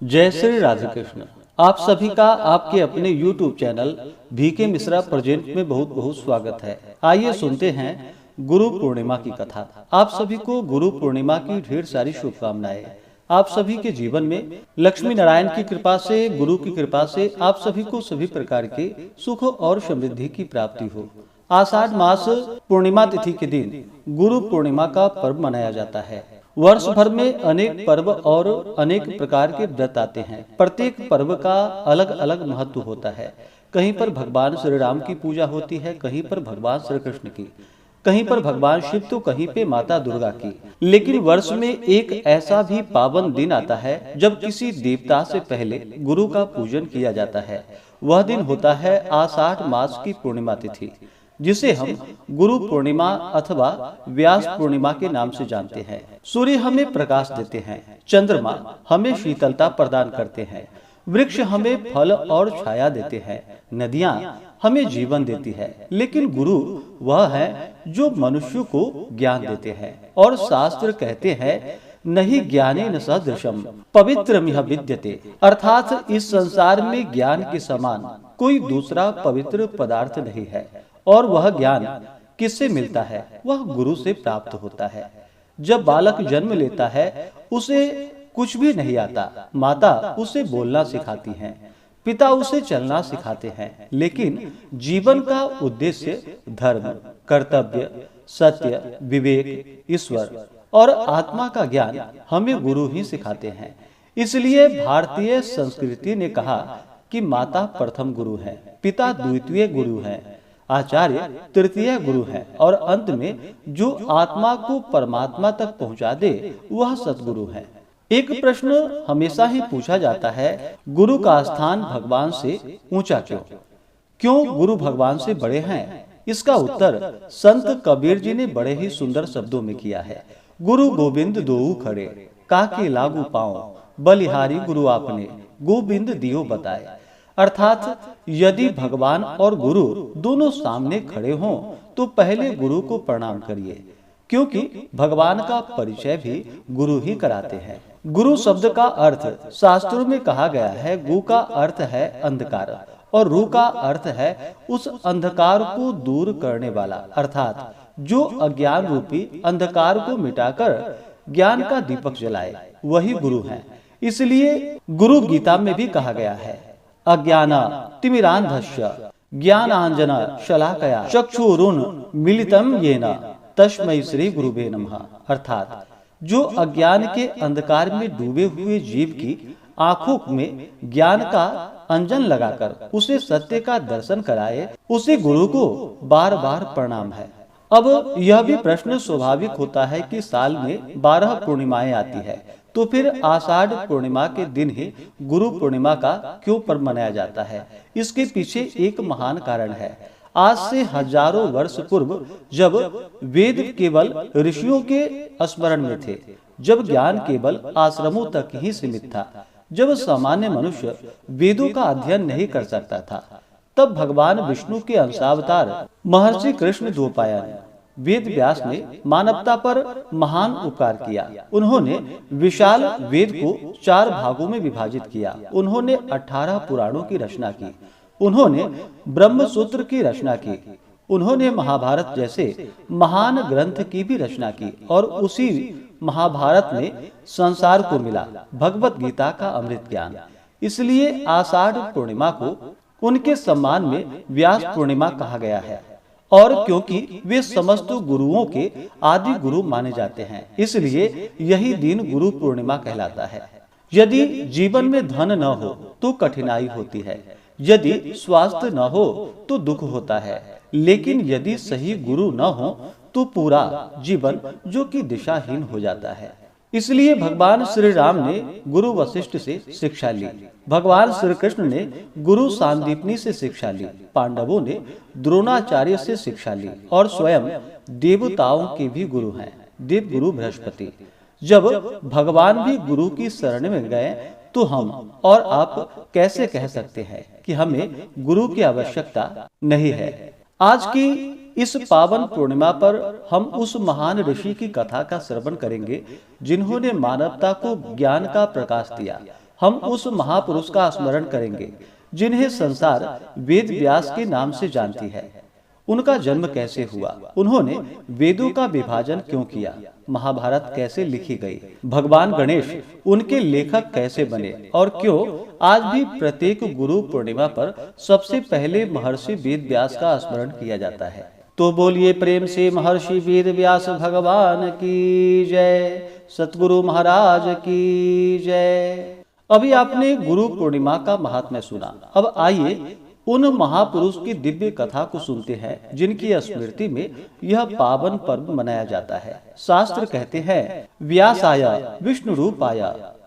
जय श्री राधे कृष्ण। आप सभी का आपके अपने YouTube channel VK Mishra present में बहुत बहुत स्वागत है। आइए सुनते हैं गुरु पूर्णिमा की कथा। आप सभी को गुरु पूर्णिमा की ढेर सारी शुभकामनाएं। आप सभी के जीवन में लक्ष्मी नारायण की कृपा से, गुरु की कृपा से आप सभी को सभी प्रकार के सुख और समृद्धि की प्राप्ति हो। आषाढ़ मास पूर्णिमा तिथि के दिन गुरु पूर्णिमा का पर्व मनाया जाता है। वर्ष भर में अनेक पर्व और अनेक प्रकार के व्रत आते हैं। प्रत्येक पर्व का अलग अलग महत्व होता है। कहीं पर भगवान श्री राम की पूजा होती है, कहीं पर भगवान श्री कृष्ण की, कहीं पर भगवान शिव तो कहीं पे माता दुर्गा की। लेकिन वर्ष में एक ऐसा भी पावन दिन आता है जब किसी देवता से पहले गुरु का पूजन किया जाता है। वह दिन होता है आषाढ़ मास की पूर्णिमा तिथि, जिसे हम गुरु पूर्णिमा अथवा व्यास पूर्णिमा के नाम से जानते हैं। सूर्य हमें प्रकाश देते हैं, चंद्रमा हमें शीतलता प्रदान करते हैं, वृक्ष हमें फल और छाया देते हैं, नदियां हमें जीवन देती है। लेकिन गुरु वह है जो मनुष्य को ज्ञान देते हैं। और शास्त्र कहते हैं नहीं ज्ञानेन सदृशम पवित्रमिह विद्यते, अर्थात इस संसार में ज्ञान के समान कोई दूसरा पवित्र पदार्थ नहीं है। और वह ज्ञान किससे मिलता है? वह गुरु से प्राप्त होता है। जब बालक जन्म लेता है उसे कुछ भी नहीं आता। माता उसे बोलना सिखाती है, पिता उसे चलना सिखाते हैं। लेकिन जीवन का उद्देश्य धर्म, कर्तव्य, सत्य, विवेक, ईश्वर और आत्मा का ज्ञान हमें गुरु ही सिखाते हैं। इसलिए भारतीय संस्कृति ने कहा कि माता प्रथम गुरु है, पिता द्वितीय गुरु है, आचार्य तृतीय गुरु है और अंत में जो आत्मा को परमात्मा तक पहुंचा दे वह सतगुरु है। एक प्रश्न हमेशा ही पूछा जाता है, गुरु का स्थान भगवान से ऊंचा क्यों? क्यों गुरु भगवान से बड़े हैं? इसका उत्तर संत कबीर जी ने बड़े ही सुंदर शब्दों में किया है। गुरु गोविंद दोऊ खड़े, काके लागू पाओ, बलिहारी गुरु आपने, गोविंद दियो बताए। अर्थात यदि भगवान और गुरु दोनों सामने खड़े हों तो पहले गुरु को प्रणाम करिए, क्योंकि भगवान का परिचय भी गुरु ही कराते हैं। गुरु शब्द का अर्थ शास्त्रों में कहा गया है। गु का अर्थ है अंधकार और रु का अर्थ है उस अंधकार को दूर करने वाला, अर्थात जो अज्ञान रूपी अंधकार को मिटाकर ज्ञान का दीपक जलाए वही गुरु है। इसलिए गुरु गीता में भी कहा गया है, अज्ञाना तिमिरांधस्य ज्ञानांजना शलाकया चक्षुरुन मिलितम येन तस्मै श्री गुरुवे नमः। अर्थात जो अज्ञान के अंधकार में डूबे हुए जीव की आंखों में ज्ञान का अंजन लगाकर उसे सत्य का दर्शन कराए, उसे गुरु को बार बार प्रणाम है। अब यह भी प्रश्न स्वाभाविक होता है कि साल में 12 पूर्णिमाएं आती है, तो फिर आषाढ़ पूर्णिमा के दिन ही गुरु पूर्णिमा का क्यों पर्व मनाया जाता है? इसके पीछे एक महान कारण है। आज से हजारों वर्ष पूर्व जब वेद केवल ऋषियों के स्मरण में थे, जब ज्ञान केवल आश्रमों तक ही सीमित था, जब सामान्य मनुष्य वेदों का अध्ययन नहीं कर सकता था, तब भगवान विष्णु के अंशावतार महर्षि कृष्ण द्वैपायन वेद व्यास ने मानवता पर महान उपकार किया। उन्होंने विशाल वेद को 4 भागों में विभाजित किया। उन्होंने 18 पुराणों की रचना की। उन्होंने ब्रह्म सूत्र की रचना की। उन्होंने महाभारत जैसे महान ग्रंथ की भी रचना की और उसी महाभारत में संसार को मिला भगवत गीता का अमृत ज्ञान। इसलिए आषाढ़ पूर्णिमा को उनके सम्मान में व्यास पूर्णिमा कहा गया है। और क्योंकि वे समस्त गुरुओं के आदि गुरु माने जाते हैं, इसलिए यही दिन गुरु पूर्णिमा कहलाता है। यदि जीवन में धन न हो तो कठिनाई होती है, यदि स्वास्थ्य न हो तो दुख होता है, लेकिन यदि सही गुरु न हो तो पूरा जीवन जो कि दिशाहीन हो जाता है। इसलिए भगवान श्री राम ने गुरु वशिष्ठ से शिक्षा ली, भगवान श्री कृष्ण ने गुरु सांदीपनी से शिक्षा ली, पांडवों ने द्रोणाचार्य से शिक्षा ली और स्वयं देवताओं के भी गुरु हैं, देव गुरु बृहस्पति। जब भगवान भी गुरु की शरण में गए तो हम और आप कैसे कह सकते हैं कि हमें गुरु की आवश्यकता नहीं है? आज की इस पावन पूर्णिमा पर हम उस महान ऋषि की कथा का श्रवण करेंगे जिन्होंने मानवता को ज्ञान का प्रकाश दिया। हम उस महापुरुष का स्मरण करेंगे जिन्हें संसार वेद व्यास के नाम से जानती है। उनका जन्म कैसे हुआ, उन्होंने वेदों का विभाजन क्यों किया, महाभारत कैसे लिखी गई, भगवान गणेश उनके लेखक कैसे बने और क्यों आज भी प्रत्येक गुरु पूर्णिमा पर सबसे पहले महर्षि वेद व्यास का स्मरण किया जाता है। तो बोलिए प्रेम से महर्षि वेद व्यास भगवान की जय, सतगुरु महाराज की जय। अभी आपने गुरु पूर्णिमा का महात्म्य सुना। अब आइए उन महापुरुष की दिव्य कथा को सुनते हैं जिनकी स्मृति में यह पावन पर्व मनाया जाता है। शास्त्र कहते हैं, व्यासाय विष्णु रूपाय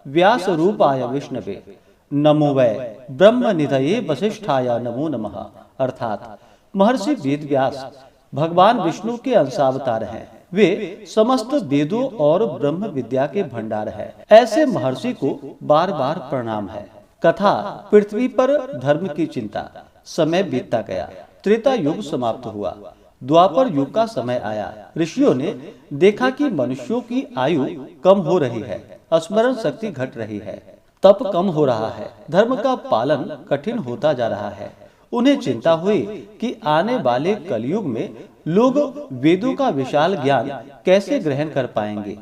व्यास रूपाय विष्णवे नमो वै ब्रह्म निधये वशिष्ठाय नमो नमः। अर्थात महर्षि वेद व्यास भगवान विष्णु के अंशावतार हैं। वे समस्त वेदों और ब्रह्म विद्या के भंडार है। ऐसे महर्षि को बार बार प्रणाम है। कथा पृथ्वी पर धर्म की चिंता। समय बीतता गया, त्रेता युग समाप्त हुआ, द्वापर युग का समय आया। ऋषियों ने देखा कि मनुष्यों की आयु कम हो रही है, स्मरण शक्ति घट रही है, तप कम हो रहा है, धर्म का पालन कठिन होता जा रहा है। उन्हें चिंता हुई कि आने वाले कलयुग में लोग वेदों का विशाल ज्ञान कैसे ग्रहण कर पाएंगे।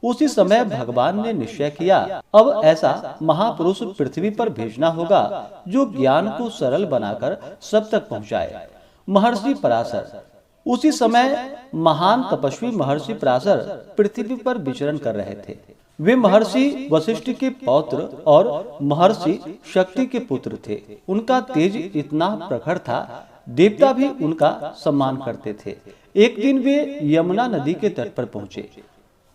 उसी समय भगवान ने निश्चय किया, अब ऐसा महापुरुष पृथ्वी पर भेजना होगा जो ज्ञान को सरल बनाकर सब तक पहुंचाए। महर्षि पराशर। उसी समय महान तपस्वी महर्षि पराशर पृथ्वी पर विचरण कर रहे थे। वे महर्षि वशिष्ठ के पौत्र और महर्षि शक्ति के पुत्र थे। उनका तेज इतना प्रखर था, देवता भी उनका सम्मान करते थे। एक दिन वे यमुना नदी के तट पर पहुंचे।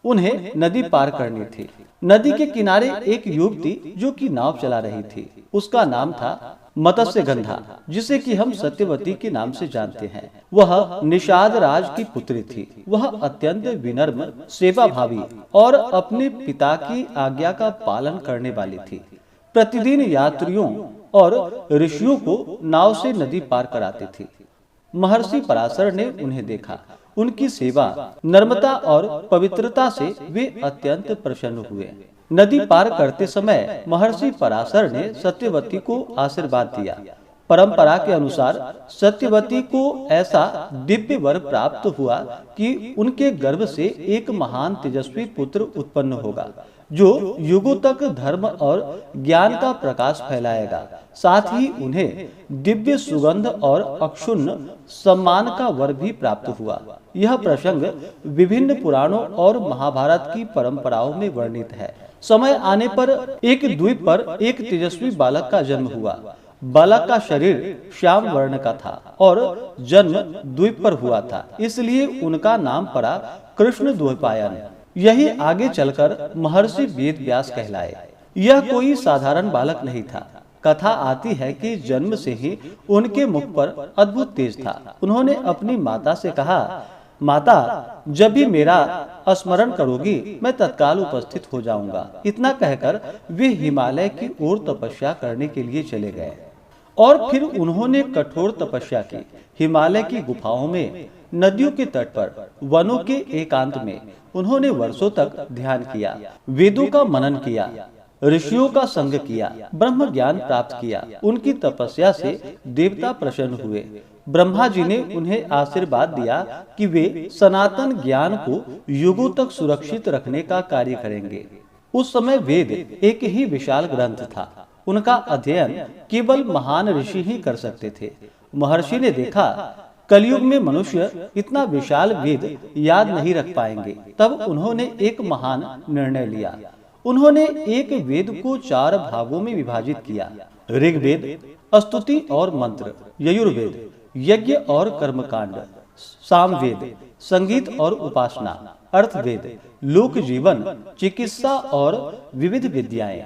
उन्हें नदी पार करनी थी। नदी के किनारे एक युवती जो कि नाव चला रही थी, उसका नाम था मत्स्यगंधा, जिसे कि हम सत्यवती के नाम से जानते हैं। वह निषाद राज की पुत्री थी। वह अत्यंत विनम्र, सेवा भावी और अपने पिता की आज्ञा का पालन करने वाली थी। प्रतिदिन यात्रियों और ऋषियों को नाव से नदी पार कराती थी। महर्षि पराशर ने उन्हें देखा। उनकी सेवा, नम्रता और पवित्रता से वे अत्यंत प्रसन्न हुए। नदी पार करते समय महर्षि पराशर ने सत्यवती को आशीर्वाद दिया। परंपरा के अनुसार सत्यवती को ऐसा दिव्य वर प्राप्त हुआ कि उनके गर्भ से एक महान तेजस्वी पुत्र उत्पन्न होगा, जो युगों तक धर्म और ज्ञान का प्रकाश फैलाएगा। साथ ही उन्हें दिव्य सुगंध और अक्षुण्ण सम्मान का वर भी प्राप्त हुआ। यह प्रसंग विभिन्न पुराणों और महाभारत की परंपराओं में वर्णित है। समय आने पर एक द्वीप पर एक तेजस्वी बालक का जन्म हुआ। बालक का शरीर श्याम वर्ण का था और जन्म द्वीप पर हुआ था, इसलिए उनका नाम पड़ा कृष्ण द्वैपायन। यही आगे चलकर महर्षि वेद व्यास कहलाए। यह कोई साधारण बालक नहीं था। कथा आती है कि जन्म से ही उनके मुख पर अद्भुत तेज था। उन्होंने अपनी माता से कहा, माता, जब भी मेरा स्मरण करोगी मैं तत्काल उपस्थित हो जाऊंगा। इतना कहकर वे हिमालय की ओर तपस्या करने के लिए चले गए और फिर उन्होंने कठोर तपस्या की। हिमालय की गुफाओं में, नदियों के तट पर, वनों के एकांत में उन्होंने वर्षों तक ध्यान किया, वेदों का मनन किया, ऋषियों का संग किया, ब्रह्म ज्ञान प्राप्त किया। उनकी तपस्या से देवता प्रसन्न हुए। ब्रह्मा जी ने उन्हें आशीर्वाद दिया कि वे सनातन ज्ञान को युगों तक सुरक्षित रखने का कार्य करेंगे। उस समय वेद एक ही विशाल ग्रंथ था। उनका अध्ययन केवल महान ऋषि ही कर सकते थे। महर्षि ने देखा, कलयुग में मनुष्य इतना विशाल वेद याद नहीं रख पाएंगे। तब उन्होंने एक महान निर्णय लिया। उन्होंने एक वेद को 4 भागों में विभाजित किया। ऋग्वेद, स्तुति और मंत्र, यजुर्वेद, यज्ञ और कर्मकांड, सामवेद, संगीत और उपासना, अर्थवेद, लोक जीवन, चिकित्सा और विविध विद्याएं।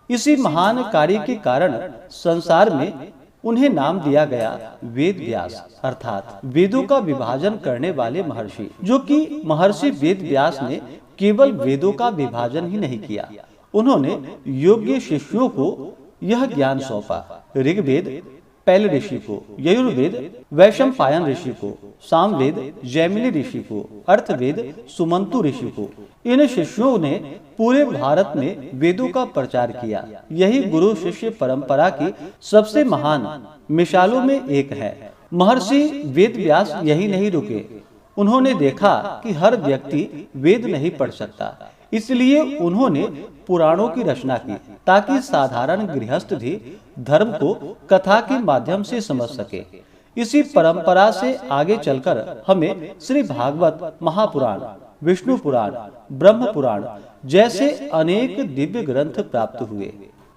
इसी महान कार्य के कारण संसार में उन्हें नाम दिया गया वेद व्यास, अर्थात वेदों का विभाजन करने वाले महर्षि। जो कि महर्षि वेद व्यास ने केवल वेदों का विभाजन ही नहीं किया, उन्होंने योग्य शिष्यों को यह ज्ञान सौंपा। ऋग्वेद पैल ऋषि को, यजुर्वेद वैशंपायन ऋषि को, सामवेद जैमिनी ऋषि को, अर्थवेद सुमंतु ऋषि को। इन शिष्यों ने पूरे भारत में वेदों का प्रचार किया। यही गुरु शिष्य परंपरा की सबसे महान मिसालों में एक है। महर्षि वेद व्यास यही नहीं रुके। उन्होंने देखा कि हर व्यक्ति वेद नहीं पढ़ सकता, इसलिए उन्होंने पुराणों की रचना की ताकि साधारण गृहस्थ भी धर्म को कथा के माध्यम से समझ सके। इसी परंपरा से आगे चलकर हमें श्री भागवत, महापुराण, विष्णु पुराण, ब्रह्म पुराण जैसे अनेक दिव्य ग्रंथ प्राप्त हुए।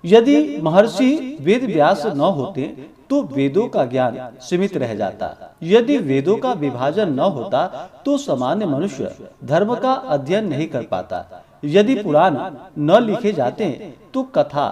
यदि महर्षि वेद व्यास न होते तो वेदों का ज्ञान सीमित रह जाता। यदि वेदों का विभाजन न होता तो सामान्य मनुष्य धर्म का अध्ययन नहीं कर पाता। यदि पुराण न लिखे जाते तो कथा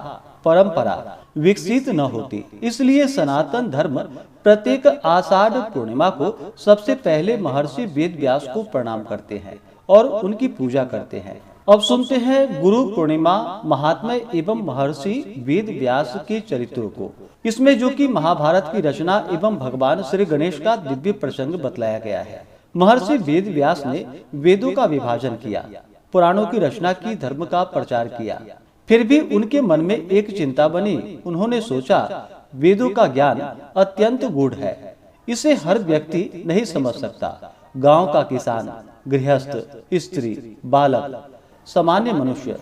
परंपरा विकसित न होती। इसलिए सनातन धर्म प्रत्येक आषाढ़ पूर्णिमा को सबसे पहले महर्षि वेद व्यास को प्रणाम करते हैं और उनकी पूजा करते हैं। अब सुनते हैं गुरु पूर्णिमा महात्म्य एवं महर्षि वेद व्यास के चरित्रों को। इसमें जो कि महाभारत की रचना एवं भगवान श्री गणेश का दिव्य प्रसंग बतलाया गया है। महर्षि वेद व्यास ने वेदों का विभाजन किया, पुराणों की रचना की, धर्म का प्रचार किया। फिर भी उनके मन में एक चिंता बनी। उन्होंने सोचा, वेदों का ज्ञान अत्यंत गूढ़ है, इसे हर व्यक्ति नहीं समझ सकता। गांव का किसान, गृहस्थ, स्त्री, बालक, सामान्य मनुष्य,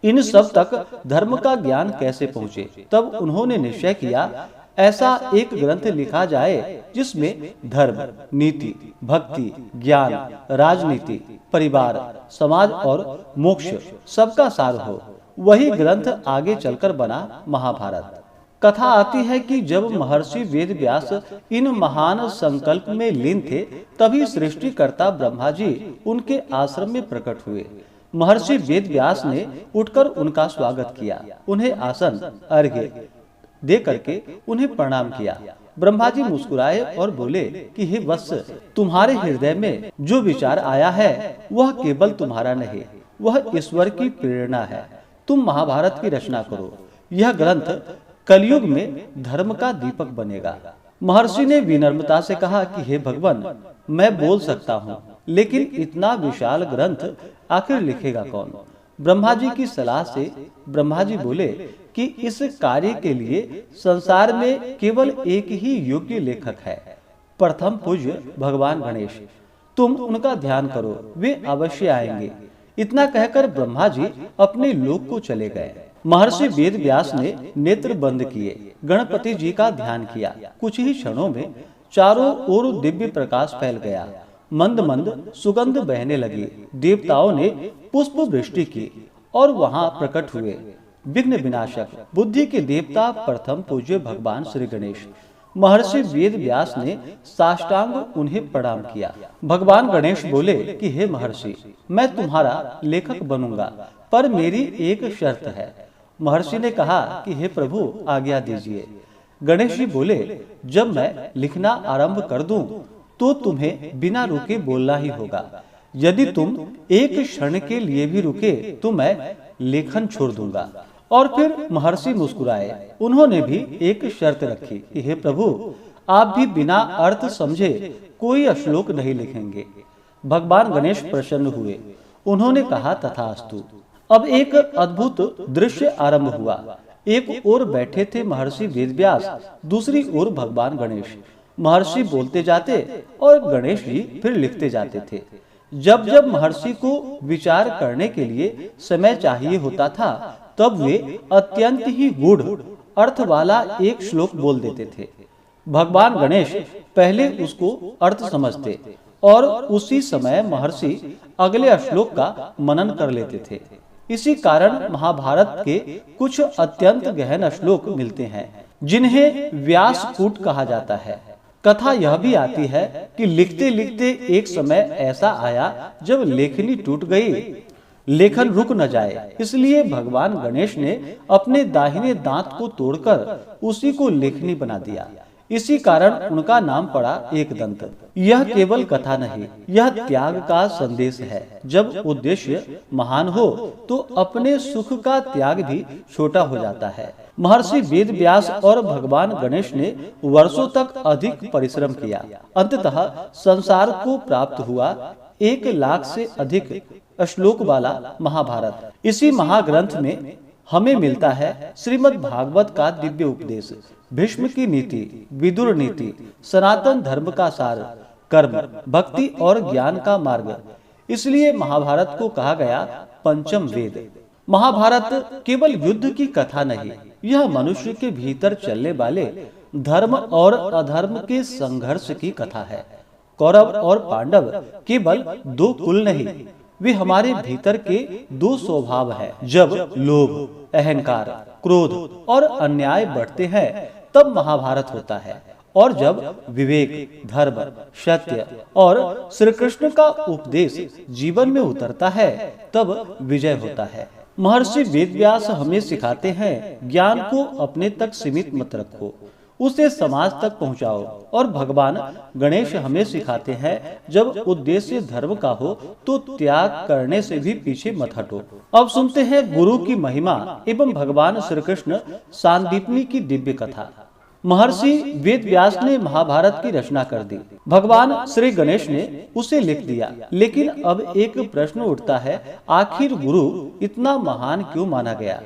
इन सब तक धर्म का ज्ञान कैसे पहुँचे। तब उन्होंने निश्चय किया, ऐसा एक ग्रंथ लिखा जाए जिसमें धर्म, नीति, भक्ति, ज्ञान, राजनीति, परिवार, समाज और मोक्ष सबका सार हो। वही ग्रंथ आगे चलकर बना महाभारत। कथा आती है कि जब महर्षि वेद व्यास इन महान संकल्प में लीन थे, तभी सृष्टिकर्ता ब्रह्मा जी उनके आश्रम में प्रकट हुए। महर्षि वेद व्यास ने उठकर उनका स्वागत किया, उन्हें आसन अर्घ्य दे करके उन्हें प्रणाम किया। ब्रह्मा जी मुस्कुराए और बोले कि हे वत्स, तुम्हारे हृदय में जो विचार आया है वह केवल तुम्हारा नहीं, वह ईश्वर की प्रेरणा है। तुम महाभारत की रचना करो। यह ग्रंथ कलयुग में धर्म का दीपक बनेगा। महर्षि ने विनम्रता से कहा कि हे भगवान, मैं बोल सकता हूँ, लेकिन इतना विशाल ग्रंथ आखिर लिखेगा कौन। ब्रह्मा जी की सलाह से ब्रह्मा जी बोले कि इस कार्य के लिए संसार में केवल एक ही योग्य लेखक है, प्रथम पूज्य भगवान गणेश। तुम उनका ध्यान करो, वे अवश्य आएंगे। इतना कहकर ब्रह्मा जी अपने लोक को चले गए। महर्षि वेद व्यास ने नेत्र बंद किए, गणपति जी का ध्यान किया। कुछ ही क्षणों में चारों ओर दिव्य प्रकाश फैल गया। मंद मंद सुगंध बहने लगी। देवताओं ने पुष्प वृष्टि की और वहां प्रकट हुए विघ्न विनाशक, बुद्धि के देवता, प्रथम पूज्य भगवान श्री गणेश। महर्षि वेद व्यास ने साष्टांग उन्हें प्रणाम किया। भगवान गणेश बोले कि हे महर्षि, मैं तुम्हारा लेखक बनूंगा, पर मेरी एक शर्त है। महर्षि ने कहा कि हे प्रभु, आज्ञा दीजिए। गणेश जी बोले, जब मैं लिखना आरंभ कर दूं तो तुम्हें बिना रुके बोलना ही होगा। यदि तुम एक क्षण के लिए भी रुके तो मैं लेखन छोड़ दूंगा। और फिर महर्षि मुस्कुराए। उन्होंने भी एक शर्त रखी कि हे प्रभु, आप भी बिना अर्थ समझे कोई श्लोक नहीं लिखेंगे। भगवान गणेश प्रसन्न हुए। उन्होंने कहा तथास्तु। अब एक अद्भुत दृश्य आरंभ हुआ। एक ओर बैठे थे महर्षि वेदव्यास, दूसरी ओर भगवान गणेश। महर्षि बोलते जाते और गणेश जी फिर लिखते जाते थे। जब जब महर्षि को विचार करने के लिए समय चाहिए होता था, तब वे अत्यंत ही गूढ़ अर्थ वाला एक श्लोक बोल देते थे। भगवान गणेश पहले उसको अर्थ समझते और उसी समय महर्षि अगले श्लोक का मनन कर लेते थे। इसी कारण महाभारत के कुछ अत्यंत गहन श्लोक मिलते हैं, जिन्हें व्यासकूट कहा जाता है। कथा यह भी आती है कि लिखते लिखते एक समय ऐसा आया जब लेखनी टूट गई, लेखन रुक न जाए। इसलिए भगवान गणेश ने अपने दाहिने दांत को तोड़कर उसी को लेखनी बना दिया। इसी कारण उनका नाम पड़ा एकदंत। यह केवल कथा नहीं, यह त्याग का संदेश है। जब उद्देश्य महान हो तो अपने सुख का त्याग भी छोटा हो जाता है। महर्षि वेद व्यास और भगवान गणेश ने वर्षों तक अधिक परिश्रम किया। अंततः संसार को प्राप्त हुआ 1,00,000 से अधिक श्लोक वाला महाभारत। इसी महाग्रंथ में हमें मिलता है श्रीमद् भागवत का दिव्य उपदेश, भीष्म की नीति, विदुर नीति, सनातन धर्म का सार, कर्म, भक्ति और ज्ञान का मार्ग। इसलिए महाभारत को कहा गया पंचम वेद। महाभारत केवल युद्ध की कथा नहीं, यह मनुष्य के भीतर चलने वाले धर्म और अधर्म के संघर्ष की कथा है। कौरव और पांडव केवल 2 कुल नहीं, वे हमारे भीतर के 2 स्वभाव हैं। जब लोभ, अहंकार, क्रोध और अन्याय बढ़ते हैं तब महाभारत होता है, और जब विवेक, धर्म, सत्य और श्री कृष्ण का उपदेश जीवन में उतरता है तब विजय होता है। महर्षि वेदव्यास हमें सिखाते हैं, ज्ञान को अपने तक सीमित मत रखो, उसे समाज तक पहुंचाओ। और भगवान गणेश हमें सिखाते हैं, जब उद्देश्य धर्म का हो तो त्याग करने से भी पीछे मत हटो। अब सुनते हैं गुरु की महिमा एवं भगवान श्री कृष्ण सांदीपनी की दिव्य कथा। महर्षि वेदव्यास ने महाभारत की रचना कर दी, भगवान श्री गणेश ने उसे लिख दिया। लेकिन अब एक प्रश्न उठता है, आखिर गुरु इतना महान क्यों माना गया?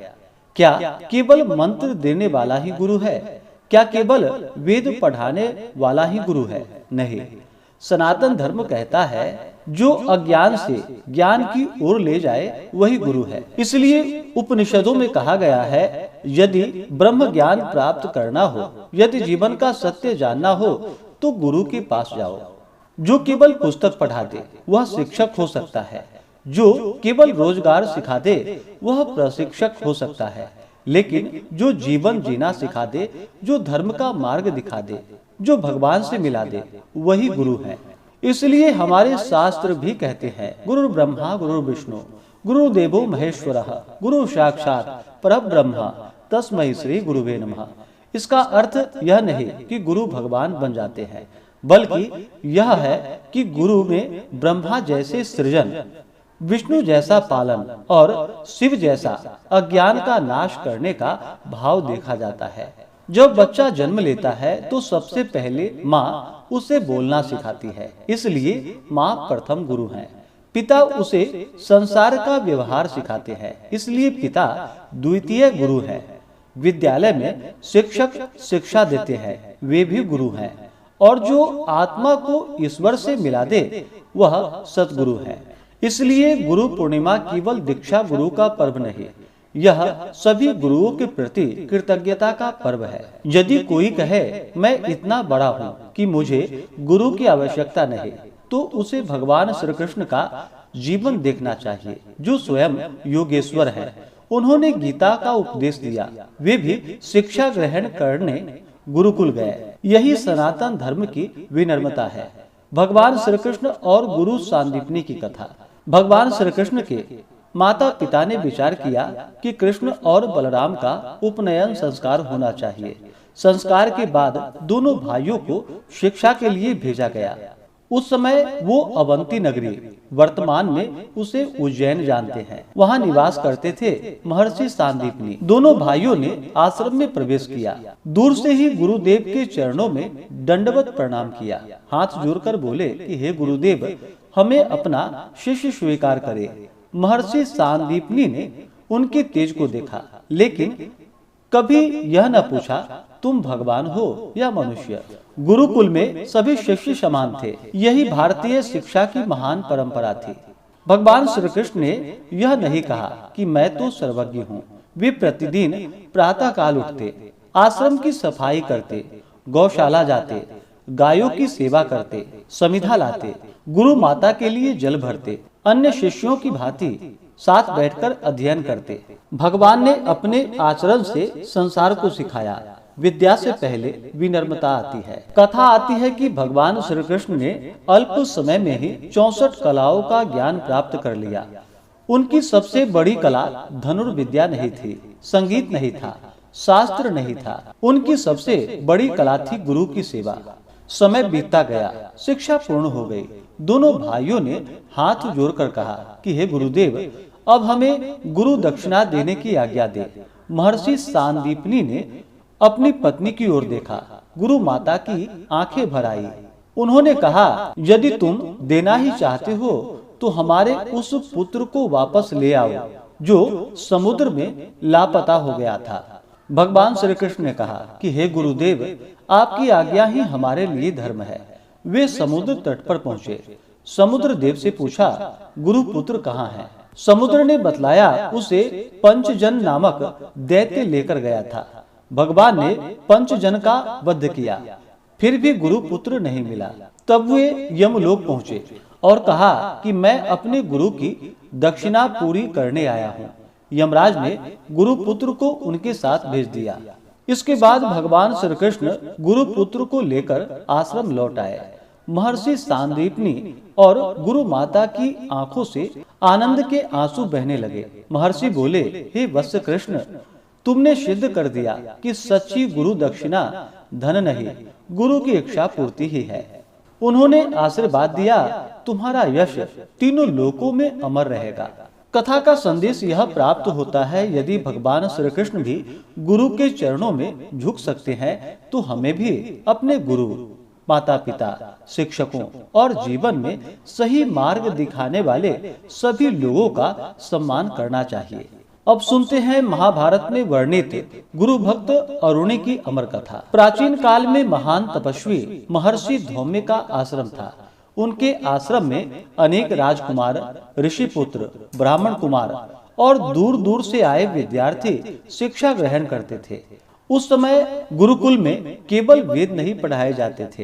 क्या केवल मंत्र देने वाला ही गुरु है? क्या केवल वेद पढ़ाने वाला ही गुरु है? नहीं, सनातन धर्म कहता है जो अज्ञान से ज्ञान की ओर ले जाए वही गुरु है। इसलिए उपनिषदों में कहा गया है, यदि ब्रह्म ज्ञान प्राप्त करना हो, यदि जीवन का सत्य जानना हो तो गुरु के पास जाओ। जो केवल पुस्तक पढ़ा दे वह शिक्षक हो सकता है, जो केवल रोजगार सिखा दे वह प्रशिक्षक हो सकता है, लेकिन जो जीवन जीना सिखा दे, जो धर्म का मार्ग दिखा दे, जो भगवान से मिला दे, वही गुरु है। इसलिए हमारे शास्त्र भी कहते हैं, गुरु ब्रह्मा गुरु विष्णु गुरुदेवो महेश्वरः गुरु साक्षात् परब्रह्म तस्मै श्री गुरुवे नमः। इसका अर्थ यह नहीं कि गुरु भगवान बन जाते हैं, बल्कि यह है कि गुरु में ब्रह्मा जैसे सृजन, विष्णु जैसा पालन और शिव जैसा अज्ञान का नाश करने का भाव देखा जाता है। जब बच्चा जन्म लेता है तो सबसे पहले माँ उसे बोलना सिखाती है, इसलिए माँ प्रथम गुरु है। पिता उसे संसार का व्यवहार सिखाते हैं, इसलिए पिता द्वितीय गुरु है। विद्यालय में शिक्षक शिक्षा देते हैं, वे भी गुरु हैं। और जो आत्मा को ईश्वर से मिला दे वह सतगुरु है। इसलिए गुरु पूर्णिमा केवल दीक्षा गुरु का पर्व नहीं, यह सभी गुरुओं के प्रति कृतज्ञता का पर्व है। यदि कोई कहे मैं इतना बड़ा हूँ कि मुझे गुरु की आवश्यकता नहीं, तो उसे भगवान श्री कृष्ण का जीवन देखना चाहिए, जो स्वयं योगेश्वर हैं। उन्होंने गीता का उपदेश दिया, वे भी शिक्षा ग्रहण करने गुरुकुल गए। यही सनातन धर्म की विनम्रता है। भगवान श्री कृष्ण और गुरु सांदीपनी की कथा। भगवान श्री कृष्ण के माता पिता ने विचार किया कि कृष्ण और बलराम का उपनयन संस्कार होना चाहिए। संस्कार के बाद दोनों भाइयों को शिक्षा के लिए भेजा गया। उस समय वो अवंती नगरी, वर्तमान में उसे उज्जैन जानते हैं, वहाँ निवास करते थे महर्षि सांदीपनी। दोनों भाइयों ने आश्रम में प्रवेश किया। दूर से ही गुरुदेव के चरणों में दंडवत प्रणाम किया। हाथ जोड़कर बोले कि हे गुरुदेव, हमें अपना शिष्य स्वीकार करे। महर्षि सांदीपनी ने उनके तेज को देखा, लेकिन कभी यह न पूछा तुम भगवान हो या मनुष्य। गुरुकुल में सभी शिष्य समान थे। यही भारतीय शिक्षा की महान परंपरा थी। भगवान श्री कृष्ण ने यह नहीं कहा कि मैं तो सर्वज्ञ हूँ। वे प्रतिदिन प्रातः काल उठते, आश्रम की सफाई करते, गौशाला जाते, गायों की सेवा करते, समिधा लाते, गुरु माता के लिए जल भरते, अन्य शिष्यों की भांति साथ बैठकर अध्ययन करते। भगवान ने अपने आचरण से संसार को सिखाया। विद्या से पहले विनम्रता आती है। कथा आती है कि भगवान श्री कृष्ण ने अल्प समय में ही 64 कलाओं का ज्ञान प्राप्त कर लिया। उनकी सबसे बड़ी कला धनुर्विद्या नहीं थी, संगीत नहीं था, शास्त्र नहीं था। उनकी सबसे बड़ी कला थी गुरु की सेवा। समय बीतता गया, शिक्षा पूर्ण हो गई। दोनों भाइयों ने हाथ जोड़कर कहा कि हे गुरुदेव, अब हमें गुरु दक्षिणा देने की आज्ञा दे। महर्षि सांदीपनी ने अपनी पत्नी की ओर देखा। गुरु माता की आंखें भर आई। उन्होंने कहा, यदि तुम देना ही चाहते हो तो हमारे उस पुत्र को वापस ले आओ जो समुद्र में लापता हो गया था। भगवान श्री कृष्ण ने कहा कि हे गुरुदेव, आपकी आज्ञा ही हमारे लिए धर्म है। वे समुद्र तट पर पहुँचे। समुद्र देव से पूछा, गुरु पुत्र कहाँ है? समुद्र ने बतलाया, उसे पंचजन नामक दैत्य लेकर गया था। भगवान ने पंचजन का वध किया, फिर भी गुरु पुत्र नहीं मिला। तब वे यमलोक पहुँचे और कहा कि मैं अपने गुरु की दक्षिणा पूरी करने आया हूँ। यमराज ने गुरु पुत्र को उनके साथ भेज दिया। इसके बाद भगवान श्री कृष्ण गुरु पुत्र को लेकर आश्रम लौट आए। महर्षि सांदीपनी और गुरु माता की आंखों से आनंद के आंसू बहने लगे। महर्षि बोले, हे वत्स कृष्ण, तुमने सिद्ध कर दिया कि सच्ची गुरु दक्षिणा धन नहीं, गुरु की इच्छा पूर्ति ही है। उन्होंने आशीर्वाद दिया, तुम्हारा यश तीनों लोकों में अमर रहेगा। कथा का संदेश यह प्राप्त होता है, यदि भगवान श्री कृष्ण भी गुरु के चरणों में झुक सकते हैं तो हमें भी अपने गुरु, माता पिता, शिक्षकों और जीवन में सही मार्ग दिखाने वाले सभी लोगों का सम्मान करना चाहिए। अब सुनते हैं महाभारत में वर्णित गुरु भक्त अरुणि की अमर कथा। प्राचीन काल में महान तपस्वी महर्षि धौम्य का आश्रम था। उनके आश्रम में अनेक राजकुमार, ऋषि पुत्र, ब्राह्मण कुमार और दूर दूर से आए विद्यार्थी शिक्षा ग्रहण करते थे। उस समय गुरुकुल में केवल वेद नहीं पढ़ाए जाते थे।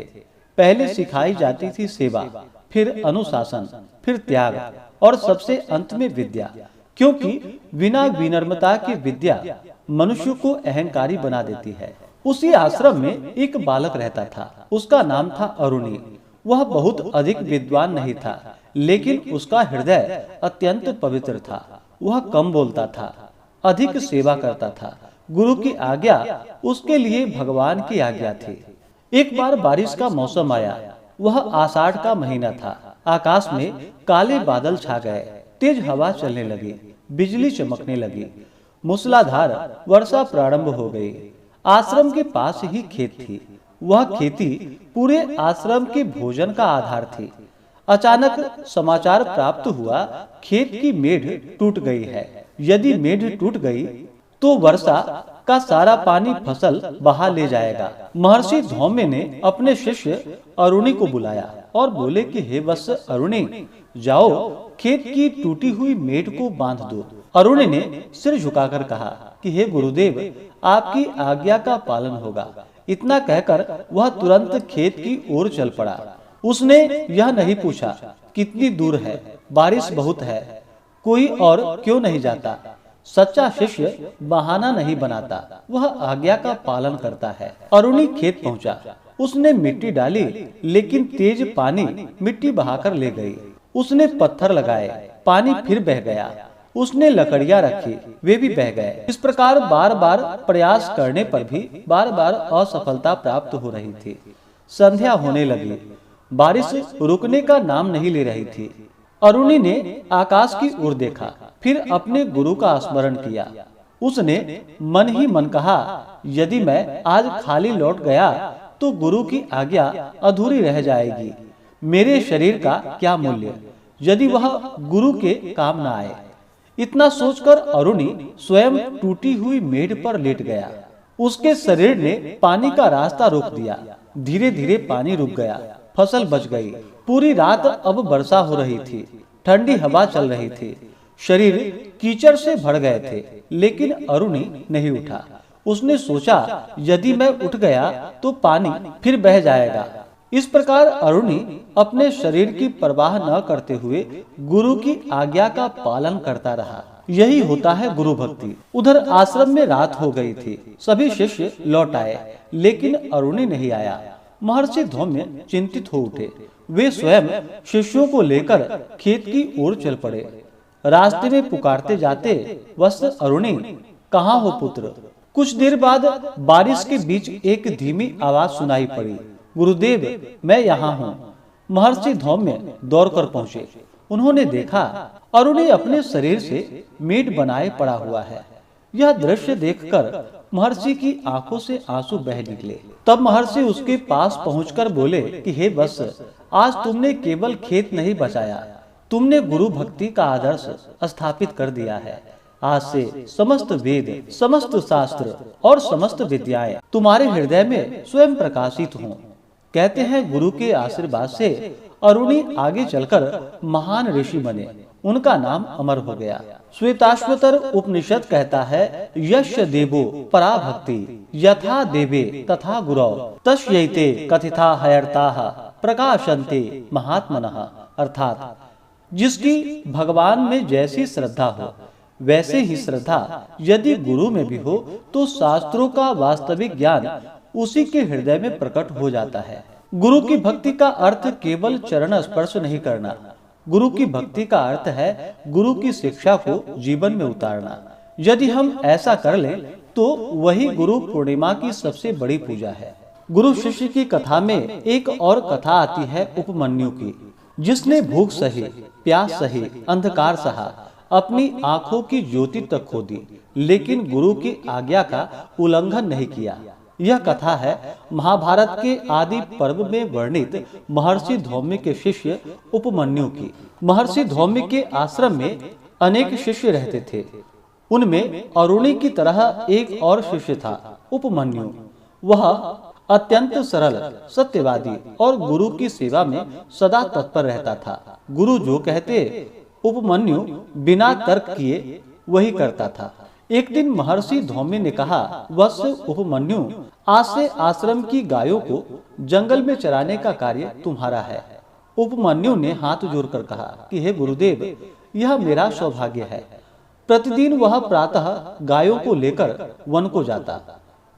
पहले सिखाई जाती थी सेवा, फिर अनुशासन, फिर त्याग और सबसे अंत में विद्या। क्योंकि बिना विनम्रता की विद्या मनुष्य को अहंकारी बना देती है। उसी आश्रम में एक बालक रहता था। उसका नाम था अरुणि। वह बहुत अधिक विद्वान नहीं था, लेकिन उसका हृदय अत्यंत पवित्र था। वह कम बोलता था, अधिक सेवा करता था। गुरु की आज्ञा उसके लिए भगवान की आज्ञा थी। एक बार बारिश का मौसम आया। वह आषाढ़ का महीना था। आकाश में काले बादल छा गए। तेज हवा चलने लगी, बिजली चमकने लगी, मूसलाधार वर्षा प्रारंभ हो गई। आश्रम के पास ही खेत थी। वह खेती पूरे आश्रम के भोजन का आधार थी। अचानक समाचार प्राप्त हुआ, खेत की मेढ़ टूट गई है। यदि मेढ़ टूट गई तो वर्षा का सारा पानी फसल बहा ले जाएगा। महर्षि धौम्य ने अपने शिष्य अरुणि को बुलाया और बोले कि हे वत्स अरुणि, जाओ खेत की टूटी हुई मेढ़ को बांध दो। अरुणि ने सिर झुकाकर कहा कि हे गुरुदेव, आपकी आज्ञा का पालन होगा। इतना कहकर वह तुरंत खेत की ओर चल पड़ा। उसने यह नहीं पूछा कितनी दूर है, बारिश बहुत है, कोई और क्यों नहीं जाता। सच्चा शिष्य बहाना नहीं बनाता, वह आज्ञा का पालन करता है। अरुणि खेत पहुंचा। उसने मिट्टी डाली, लेकिन तेज पानी मिट्टी बहाकर ले गई। उसने पत्थर लगाए, पानी फिर बह गया। उसने लकड़ियां रखी, वे भी बह गए। इस प्रकार बार बार प्रयास करने पर भी बार बार असफलता प्राप्त हो रही थी। संध्या होने लगी। बारिश रुकने का नाम नहीं ले रही थी। अरुणि ने आकाश की ओर देखा, फिर अपने गुरु का स्मरण किया। उसने मन ही मन कहा, यदि मैं आज खाली लौट गया तो गुरु की आज्ञा अधूरी रह जाएगी। मेरे शरीर का क्या मूल्य यदि वह गुरु के काम न आए। इतना सोचकर अरुणि स्वयं टूटी हुई मेढ़ पर लेट गया। उसके शरीर ने पानी का रास्ता रोक दिया। धीरे धीरे पानी रुक गया, फसल बच गई। पूरी रात अब वर्षा हो रही थी, ठंडी हवा चल रही थी। शरीर कीचड़ से भर गए थे, लेकिन अरुणि नहीं उठा। उसने सोचा, यदि मैं उठ गया तो पानी फिर बह जाएगा। इस प्रकार अरुणि अपने शरीर की परवाह न करते हुए गुरु की आज्ञा का पालन करता रहा। यही होता है गुरु भक्ति। उधर आश्रम में रात हो गई थी। सभी शिष्य लौट आए, लेकिन अरुणि नहीं आया। महर्षि धौम्य चिंतित हो उठे। वे स्वयं शिष्यों को लेकर खेत की ओर चल पड़े। रास्ते में पुकारते जाते, वत्स अरुणि, कहाँ हो पुत्र? कुछ देर बाद बारिश के बीच एक धीमी आवाज सुनाई पड़ी, गुरुदेव मैं यहाँ हूँ। महर्षि धौम्य दौड़कर पहुँचे। उन्होंने देखा और उन्हें अपने शरीर से मेट बनाए पड़ा हुआ है। यह दृश्य देखकर महर्षि की आंखों से आंसू बह निकले। तब महर्षि उसके पास पहुंचकर बोले कि हे वत्स, आज तुमने केवल खेत नहीं बचाया, तुमने गुरु भक्ति का आदर्श स्थापित कर दिया है। आज से समस्त वेद, समस्त शास्त्र और समस्त विद्याएं तुम्हारे हृदय में स्वयं प्रकाशित हों। कहते हैं गुरु के आशीर्वाद से अरुणी आगे चलकर महान ऋषि बने, उनका नाम अमर हो गया। श्वेताश्वतर उपनिषद कहता है, यस्य देवो परा भक्ति यथा देवे तथा गुरौ तस्यैते कथिता हयर्ताः प्रकाशन्ते महात्मनः। अर्थात जिसकी भगवान में जैसी श्रद्धा हो वैसे ही श्रद्धा यदि गुरु में भी हो तो शास्त्रों का वास्तविक ज्ञान उसी के हृदय में प्रकट हो जाता है। गुरु की भक्ति का अर्थ केवल चरण स्पर्श नहीं करना। गुरु की भक्ति का अर्थ है गुरु की शिक्षा को जीवन में उतारना। यदि हम ऐसा कर लें तो वही गुरु पूर्णिमा की सबसे बड़ी पूजा है। गुरु शिष्य की कथा में एक और कथा आती है उपमन्यु की, जिसने भूख सही, प्यास सही, अंधकार सहा, अपनी आंखों की ज्योति तक खो दी, लेकिन गुरु की आज्ञा का उल्लंघन नहीं किया। यह कथा है महाभारत के आदि पर्व में वर्णित महर्षि धौम्य के शिष्य उपमन्यु की। महर्षि धौम्य के आश्रम में अनेक शिष्य रहते थे। उनमें अरुणी की तरह एक और शिष्य था, उपमन्यु। वह अत्यंत सरल, सत्यवादी और गुरु की सेवा में सदा तत्पर रहता था। गुरु जो कहते उपमन्यु बिना तर्क किए वही करता था। एक दिन महर्षि धौम्य ने कहा, वत्स उपमन्यु, आज से आश्रम की गायों को जंगल में चराने का कार्य तुम्हारा है। उपमन्यु ने हाथ जोड़कर कहा कि हे गुरुदेव, यह मेरा सौभाग्य है। प्रतिदिन वह प्रातः गायों को लेकर वन को जाता,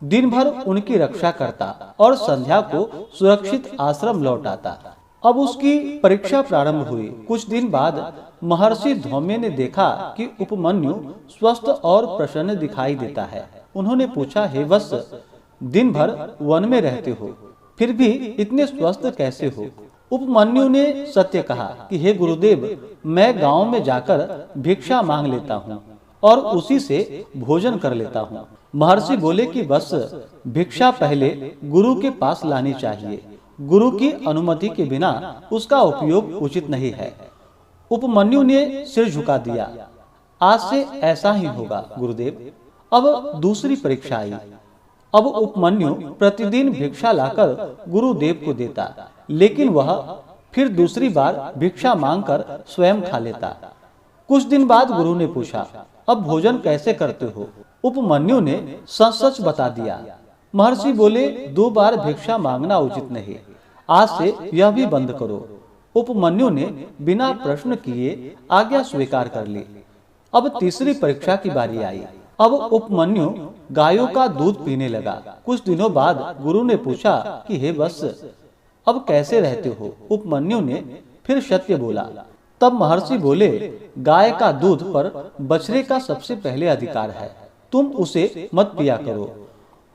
दिन भर उनकी रक्षा करता और संध्या को सुरक्षित आश्रम लौट आता। अब उसकी परीक्षा प्रारंभ हुई। कुछ दिन बाद महर्षि धौम्य ने देखा कि उपमन्यु स्वस्थ और प्रसन्न दिखाई देता है। उन्होंने पूछा, हे वत्स, दिन भर वन में रहते हो, फिर भी इतने स्वस्थ कैसे हो? उपमन्यु ने सत्य कहा कि हे गुरुदेव, मैं गांव में जाकर भिक्षा मांग लेता हूँ और उसी से भोजन कर लेता हूँ। महर्षि बोले कि वत्स, भिक्षा पहले गुरु के पास लानी चाहिए। गुरु की अनुमति के बिना उसका उपयोग उचित नहीं है। उपमन्यु ने सिर झुका दिया। आज से ऐसा ही होगा गुरुदेव। अब दूसरी परीक्षा आई। अब उपमन्यु प्रतिदिन भिक्षा लाकर गुरुदेव को देता, लेकिन वह फिर दूसरी बार भिक्षा मांगकर स्वयं खा लेता। कुछ दिन बाद गुरु ने पूछा, अब भोजन कैसे करते हो? उपमन्यु ने सच सच बता दिया। महर्षि बोले, 2 बार भिक्षा मांगना उचित नहीं, आज से यह भी बंद करो। उपमन्यु ने बिना प्रश्न किए आज्ञा स्वीकार कर ली। अब तीसरी परीक्षा की बारी आई। अब उपमन्यु गायों का दूध पीने लगा। कुछ दिनों बाद गुरु ने पूछा कि हे वत्स, अब कैसे रहते हो? उपमन्यु ने फिर सत्य बोला। तब महर्षि बोले, गाय का दूध पर बछड़े का सबसे पहले अधिकार है, तुम उसे मत पिया करो।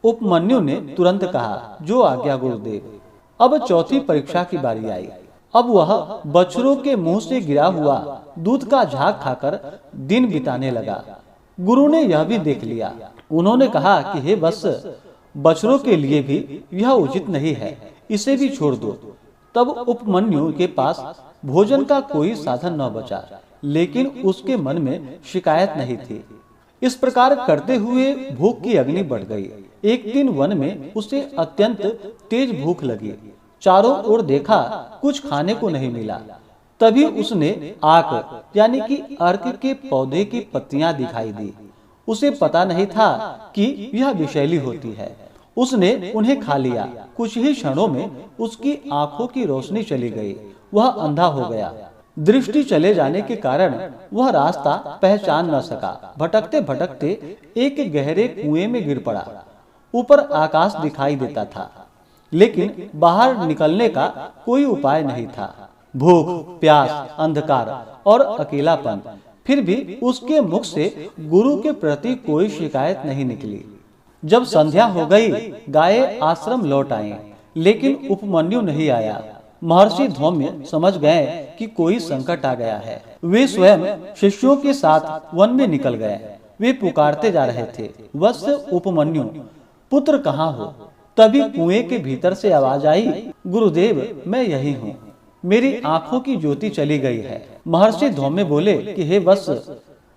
उपमन्यु ने तुरंत कहा, जो आज्ञा गुरुदेव। अब चौथी परीक्षा की बारी आई। अब वह बछड़ों के मुंह से गिरा हुआ दूध का झाग खाकर दिन बिताने लगा। गुरु ने यह भी देख लिया। उन्होंने कहा कि हे वत्स, बछड़ों के लिए भी यह उचित नहीं है, इसे भी छोड़ दो। तब उपमन्यु के पास भोजन का कोई साधन न बचा, लेकिन उसके मन में शिकायत नहीं थी। इस प्रकार करते हुए भूख की अग्नि बढ़ गई। एक दिन वन में उसे अत्यंत तेज भूख लगी। चारों ओर देखा, कुछ खाने को नहीं मिला। तभी उसने आक यानी कि अर्क के पौधे की पत्तियां दिखाई दी। उसे पता नहीं था कि यह विषैली होती है। उसने उन्हें खा लिया। कुछ ही क्षणों में उसकी आंखों की रोशनी चली गई। वह अंधा हो गया। दृष्टि चले जाने के कारण वह रास्ता पहचान न सका। भटकते भटकते एक गहरे कुएं में गिर पड़ा। ऊपर आकाश दिखाई देता था, लेकिन बाहर निकलने का कोई उपाय नहीं था। भूख, प्यास, अंधकार और अकेलापन, फिर भी उसके मुख से गुरु के प्रति कोई शिकायत नहीं निकली। जब संध्या हो गई, गाय आश्रम लौट आए, लेकिन उपमन्यु नहीं आया। महर्षि धौम्य समझ गए कि कोई संकट आ गया है। वे स्वयं शिष्यों के साथ वन में निकल गए। वे पुकारते जा रहे थे, वत्स उपमन्यु, पुत्र कहाँ हो? तभी कुएं के भीतर से आवाज आई, गुरुदेव मैं यही हूँ, मेरी आंखों की ज्योति चली गई है। महर्षि धौम्य बोले कि हे वत्स,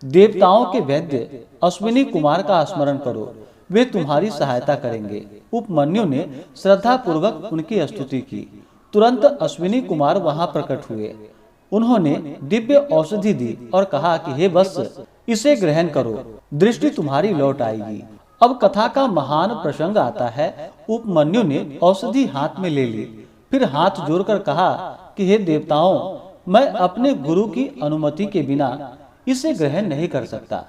देवताओं के वैद्य अश्विनी कुमार का स्मरण करो, वे तुम्हारी सहायता करेंगे। उपमन्यु ने श्रद्धा पूर्वक उनकी स्तुति की। तुरंत अश्विनी कुमार वहां प्रकट हुए। उन्होंने दिव्य औषधि दी और कहा कि हे वत्स, इसे ग्रहण करो, दृष्टि तुम्हारी लौट आएगी। अब कथा का महान प्रसंग आता है। उपमन्यु ने औषधि हाथ में ले ली, फिर हाथ जोड़कर कहा कि हे देवताओं, मैं अपने गुरु की अनुमति के बिना इसे ग्रहण नहीं कर सकता।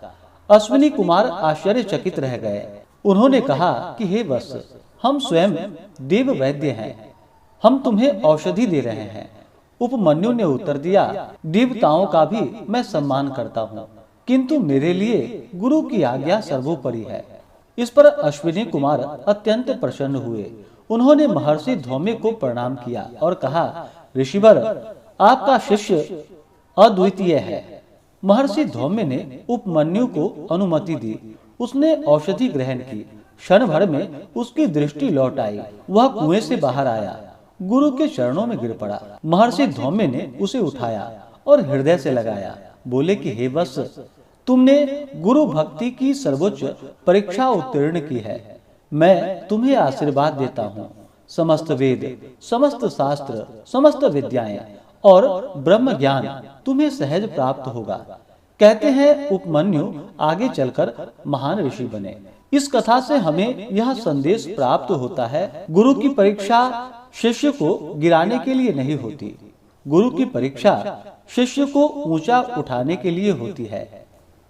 अश्विनी कुमार आश्चर्यचकित रह गए। उन्होंने कहा कि हे वत्स, हम स्वयं देव वैद्य हैं, हम तुम्हें औषधि दे रहे हैं। उपमन्यु ने उत्तर दिया, देवताओं का भी मैं सम्मान करता हूँ, किंतु मेरे लिए गुरु की आज्ञा सर्वोपरि है। इस पर अश्विनी कुमार अत्यंत प्रसन्न हुए। उन्होंने महर्षि धौम्य को प्रणाम किया और कहा, ऋषिवर, आपका शिष्य अद्वितीय है। महर्षि धौम्य ने उपमन्यु को अनुमति दी। उसने औषधि ग्रहण की। क्षण भर में उसकी दृष्टि लौट आई। वह कुएं से बाहर आया, गुरु के चरणों में गिर पड़ा। महर्षि धौम्य ने उसे उठाया और हृदय से लगाया। बोले कि हे वत्स, तुमने गुरु भक्ति की सर्वोच्च परीक्षा उत्तीर्ण की है। मैं तुम्हें आशीर्वाद देता हूँ। समस्त वेद, समस्त शास्त्र, समस्त विद्याएं और ब्रह्म ज्ञान तुम्हें सहज प्राप्त होगा। कहते हैं उपमन्यु आगे चलकर महान ऋषि बने। इस कथा से हमें यह संदेश प्राप्त होता है, गुरु की परीक्षा शिष्य को गिराने के लिए नहीं होती। गुरु की परीक्षा शिष्य को ऊंचा उठाने के लिए होती है।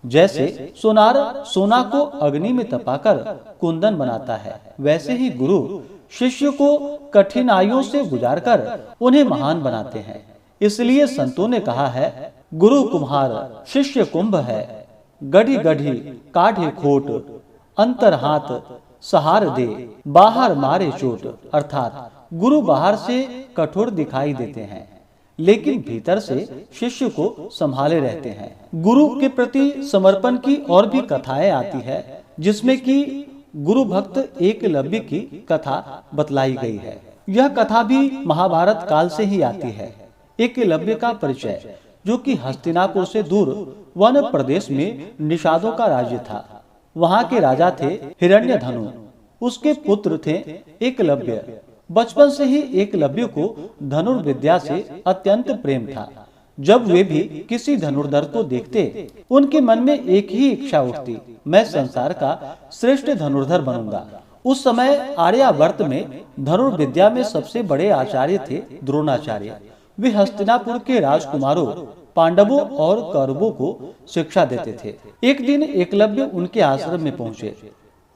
जैसे सोनार सोना को अग्नि में तपाकर कुंदन बनाता है, वैसे ही गुरु शिष्य को कठिनाइयों से गुजारकर उन्हें महान बनाते हैं। इसलिए संतों ने कहा है, गुरु कुम्हार शिष्य कुंभ है, गढ़ी गढ़ी काढ़े खोट, अंतर हाथ सहार दे, बाहर मारे चोट। अर्थात गुरु बाहर से कठोर दिखाई देते हैं, लेकिन भीतर से शिष्य को संभाले रहते हैं। गुरु के प्रति समर्पण की और भी कथाएं आती है, जिसमें कि गुरु भक्त एकलव्य की कथा बतलाई गई है। यह कथा भी महाभारत काल से ही आती है। एकलव्य का परिचय, जो कि हस्तिनापुर से दूर वन प्रदेश में निषादों का राज्य था। वहाँ के राजा थे हिरण्यधनु, उसके पुत्र थे एकलव्य। बचपन से ही एकलव्य को धनुर्विद्या से अत्यंत प्रेम था। जब वे भी किसी धनुर्धर को देखते, उनके मन में एक ही इच्छा उठती, मैं संसार का श्रेष्ठ धनुर्धर बनूंगा। उस समय आर्यावर्त में धनुर्विद्या में सबसे बड़े आचार्य थे द्रोणाचार्य। वे हस्तिनापुर के राजकुमारों पांडवों और कौरवों को शिक्षा देते थे। एक दिन एकलव्य उनके आश्रम में पहुंचे।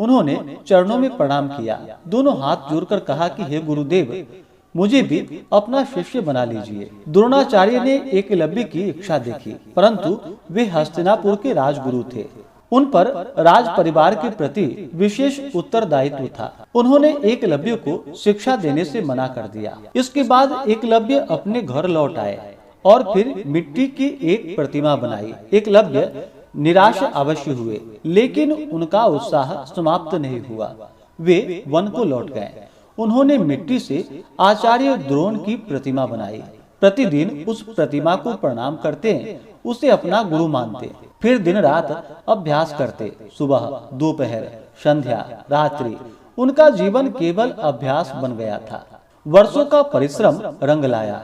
उन्होंने चरणों में प्रणाम किया, दोनों हाथ जोड़कर कहा कि हे गुरुदेव, मुझे भी अपना शिष्य बना लीजिए। द्रोणाचार्य ने एकलव्य की इच्छा देखी, परंतु वे हस्तिनापुर के राजगुरु थे। उन पर राज परिवार के प्रति विशेष उत्तरदायित्व था। उन्होंने एकलव्य को शिक्षा देने से मना कर दिया। इसके बाद एकलव्य अपने घर लौट आए और फिर मिट्टी की एक प्रतिमा बनाई। एकलव्य निराश अवश्य हुए, लेकिन उनका उत्साह समाप्त नहीं हुआ। वे वन को लौट गए। उन्होंने मिट्टी से आचार्य द्रोण की प्रतिमा बनाई। प्रतिदिन उस प्रतिमा को प्रणाम करते, उसे अपना गुरु मानते, फिर दिन रात अभ्यास करते। सुबह, दोपहर, संध्या, रात्रि, उनका जीवन केवल अभ्यास बन गया था। वर्षों का परिश्रम रंग लाया।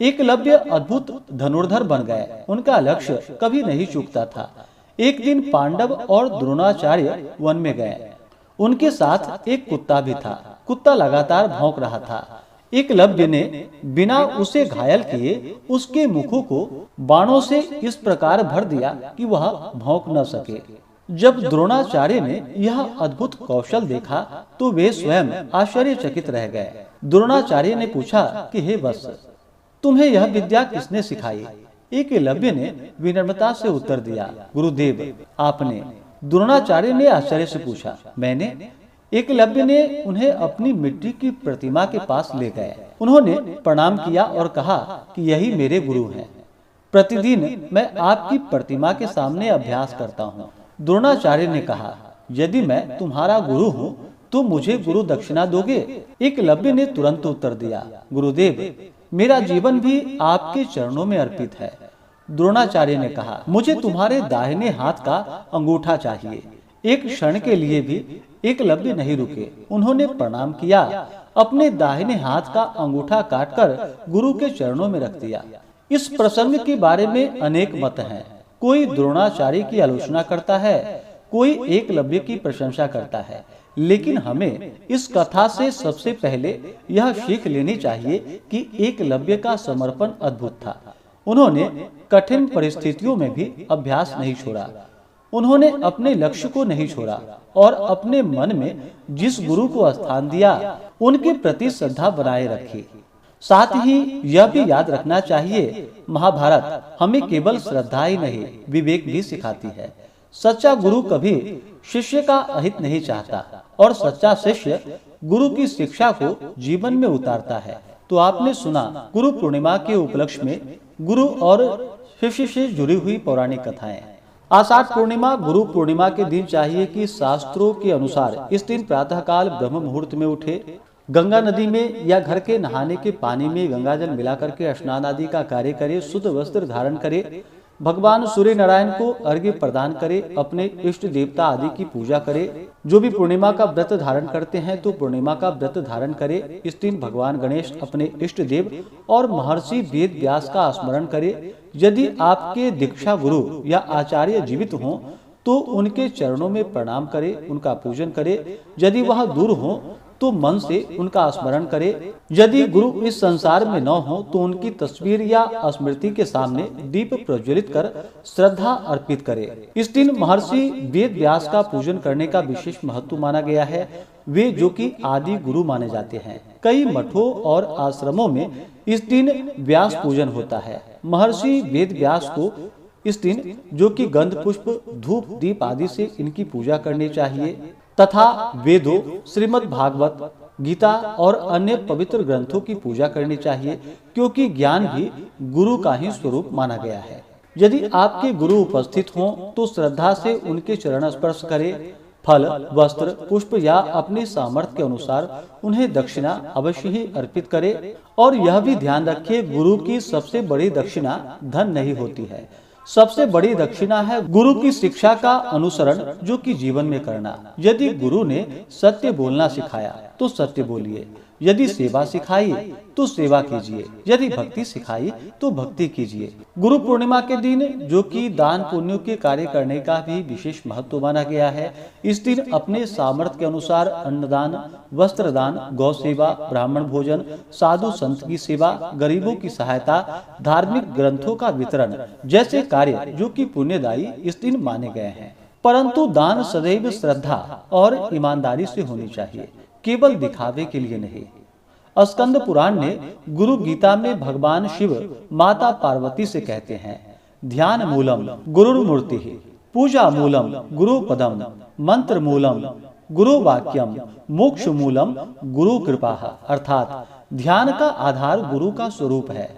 एकलव्य अद्भुत धनुर्धर बन गए। उनका लक्ष्य कभी नहीं चूकता था। एक दिन पांडव और द्रोणाचार्य वन में गए। उनके साथ एक कुत्ता भी था। कुत्ता लगातार भौंक रहा था। एकलव्य ने बिना उसे घायल किए उसके मुखों को बाणों से इस प्रकार भर दिया कि वह भौंक न सके। जब द्रोणाचार्य ने यह अद्भुत कौशल देखा तो वे स्वयं आश्चर्यचकित रह गए। द्रोणाचार्य ने पूछा कि हे वत्स, तुम्हें यह विद्या किसने सिखाई? एकलव्य ने विनम्रता से उत्तर दिया, गुरुदेव, आपने। द्रोणाचार्य ने आश्चर्य से पूछा। मैंने। एकलव्य ने उन्हें अपनी मिट्टी की प्रतिमा के पास ले गए। उन्होंने प्रणाम किया और कहा कि यही मेरे गुरु हैं। प्रतिदिन मैं आपकी प्रतिमा के सामने अभ्यास करता हूँ। द्रोणाचार्य ने कहा, यदि मैं तुम्हारा गुरु हूँ तो मुझे गुरु दक्षिणा दोगे? एकलव्य ने तुरंत उत्तर दिया, गुरुदेव, मेरा जीवन भी आपके चरणों में अर्पित है। द्रोणाचार्य ने कहा, मुझे तुम्हारे दाहिने हाथ का अंगूठा चाहिए। एक क्षण के लिए भी एकलव्य नहीं रुके। उन्होंने प्रणाम किया, अपने दाहिने हाथ का अंगूठा काटकर गुरु के चरणों में रख दिया। इस प्रसंग के बारे में अनेक मत हैं। कोई द्रोणाचार्य की आलोचना करता है, कोई एकलव्य की प्रशंसा करता है, लेकिन हमें इस कथा से सबसे पहले यह सीख लेनी चाहिए कि एकलव्य का समर्पण अद्भुत था। उन्होंने कठिन परिस्थितियों में भी अभ्यास नहीं छोड़ा। उन्होंने अपने लक्ष्य को नहीं छोड़ा और अपने मन में जिस गुरु को स्थान दिया उनके प्रति श्रद्धा बनाए रखी। साथ ही यह भी याद रखना चाहिए, महाभारत हमें केवल श्रद्धा ही नहीं, विवेक भी सिखाती है। सच्चा गुरु कभी शिष्य का अहित नहीं चाहता और सच्चा शिष्य गुरु की शिक्षा को जीवन में उतारता है। तो आपने सुना गुरु पूर्णिमा के उपलक्ष्य में गुरु और शिष्य से जुड़ी हुई पौराणिक कथाएं। आषाढ़ पूर्णिमा गुरु पूर्णिमा के दिन चाहिए कि शास्त्रों के अनुसार इस दिन प्रातःकाल ब्रह्म मुहूर्त में उठे, गंगा नदी में या घर के नहाने के पानी में गंगाजल मिलाकर के स्नान आदि का कार्य करे, शुद्ध वस्त्र धारण करे, भगवान सूर्य नारायण को अर्घ्य प्रदान करे, अपने इष्ट देवता आदि की पूजा करे। जो भी पूर्णिमा का व्रत धारण करते हैं तो पूर्णिमा का व्रत धारण करे। इस दिन भगवान गणेश, अपने इष्ट देव और महर्षि वेद व्यास का स्मरण करे। यदि आपके दीक्षा गुरु या आचार्य जीवित हों तो उनके चरणों में प्रणाम करे, उनका पूजन करे। यदि वह दूर हो तो मन से उनका स्मरण करे। यदि गुरु इस संसार में न हो तो उनकी तस्वीर या स्मृति के सामने दीप प्रज्वलित कर श्रद्धा अर्पित करे। इस दिन महर्षि वेद व्यास का पूजन करने का विशेष महत्व माना गया है। वे जो कि आदि गुरु माने जाते हैं। कई मठों और आश्रमों में इस दिन व्यास पूजन होता है। महर्षि वेद व्यास को इस दिन जो कि गंध पुष्प, धूप, दीप आदि से इनकी पूजा करनी चाहिए तथा वेदों, श्रीमद् भागवत, गीता और अन्य पवित्र ग्रंथों की पूजा करनी चाहिए, क्योंकि ज्ञान भी गुरु का ही स्वरूप माना गया है। यदि आपके गुरु उपस्थित हों तो श्रद्धा से उनके चरण स्पर्श करें। फल, वस्त्र, पुष्प या अपने सामर्थ्य के अनुसार उन्हें दक्षिणा अवश्य ही अर्पित करें। और यह भी ध्यान रखिए, गुरु की सबसे बड़ी दक्षिणा धन नहीं होती है। सबसे बड़ी दक्षिणा है गुरु की शिक्षा का अनुसरण, जो कि जीवन में करना। यदि गुरु ने सत्य बोलना सिखाया तो सत्य बोलिए, यदि सेवा सिखाई तो सेवा कीजिए, यदि भक्ति सिखाई तो भक्ति कीजिए। गुरु पूर्णिमा के दिन जो कि दान पुण्यों के कार्य करने का भी विशेष महत्व माना गया है। इस दिन अपने सामर्थ्य के अनुसार अन्नदान, वस्त्रदान, गौ सेवा, ब्राह्मण भोजन, साधु संत की सेवा, गरीबों की सहायता, धार्मिक ग्रंथों का वितरण जैसे कार्य जो कि पुण्यदायी इस दिन माने गए हैं। परंतु दान सदैव श्रद्धा और ईमानदारी से होनी चाहिए, केवल दिखावे के लिए नहीं। स्कंद पुराण ने गुरु गीता में भगवान शिव माता पार्वती से कहते हैं, ध्यान मूलम गुरु मूर्ति, पूजा मूलम गुरु पदम, मंत्र मूलम गुरु वाक्यम, मोक्ष मूलम गुरु कृपा। अर्थात ध्यान का आधार गुरु का स्वरूप है,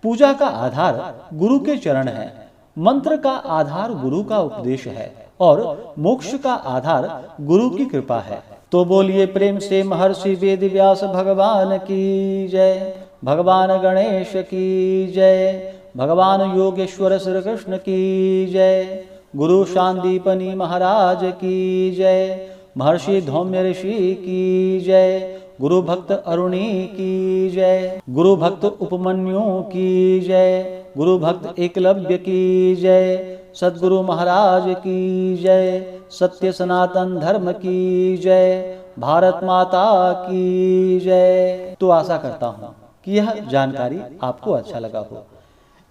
पूजा का आधार गुरु के चरण है, मंत्र का आधार गुरु का उपदेश है और मोक्ष का आधार गुरु की कृपा है। तो बोलिए प्रेम से महर्षि वेद व्यास भगवान की जय, भगवान गणेश की जय, भगवान योगेश्वर श्री कृष्ण की जय, गुरु शांदीपनी महाराज की जय, महर्षि धौम्य ऋषि की जय, गुरु भक्त अरुणी की जय, गुरु भक्त उपमन्यु की जय, गुरु भक्त एकलव्य की जय, सद्गुरु महाराज की जय, सत्य सनातन धर्म की जय, भारत माता की जय। तो आशा करता हूँ कि यह जानकारी आपको अच्छा लगा हो।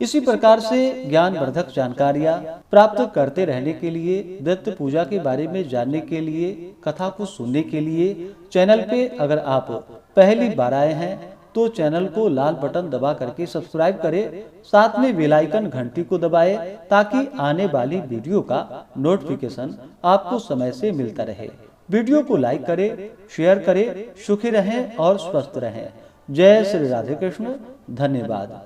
इसी प्रकार से ज्ञानवर्धक जानकारियाँ प्राप्त करते रहने के लिए, दत्त पूजा के बारे में जानने के लिए, कथा को सुनने के लिए चैनल पे अगर आप पहली बार आए हैं तो चैनल को लाल बटन दबा करके सब्सक्राइब करें, साथ में बेल आइकन घंटी को दबाएं ताकि आने वाली वीडियो का नोटिफिकेशन आपको समय से मिलता रहे। वीडियो को लाइक करें, शेयर करें। सुखी रहें और स्वस्थ रहें। जय श्री राधे कृष्ण। धन्यवाद।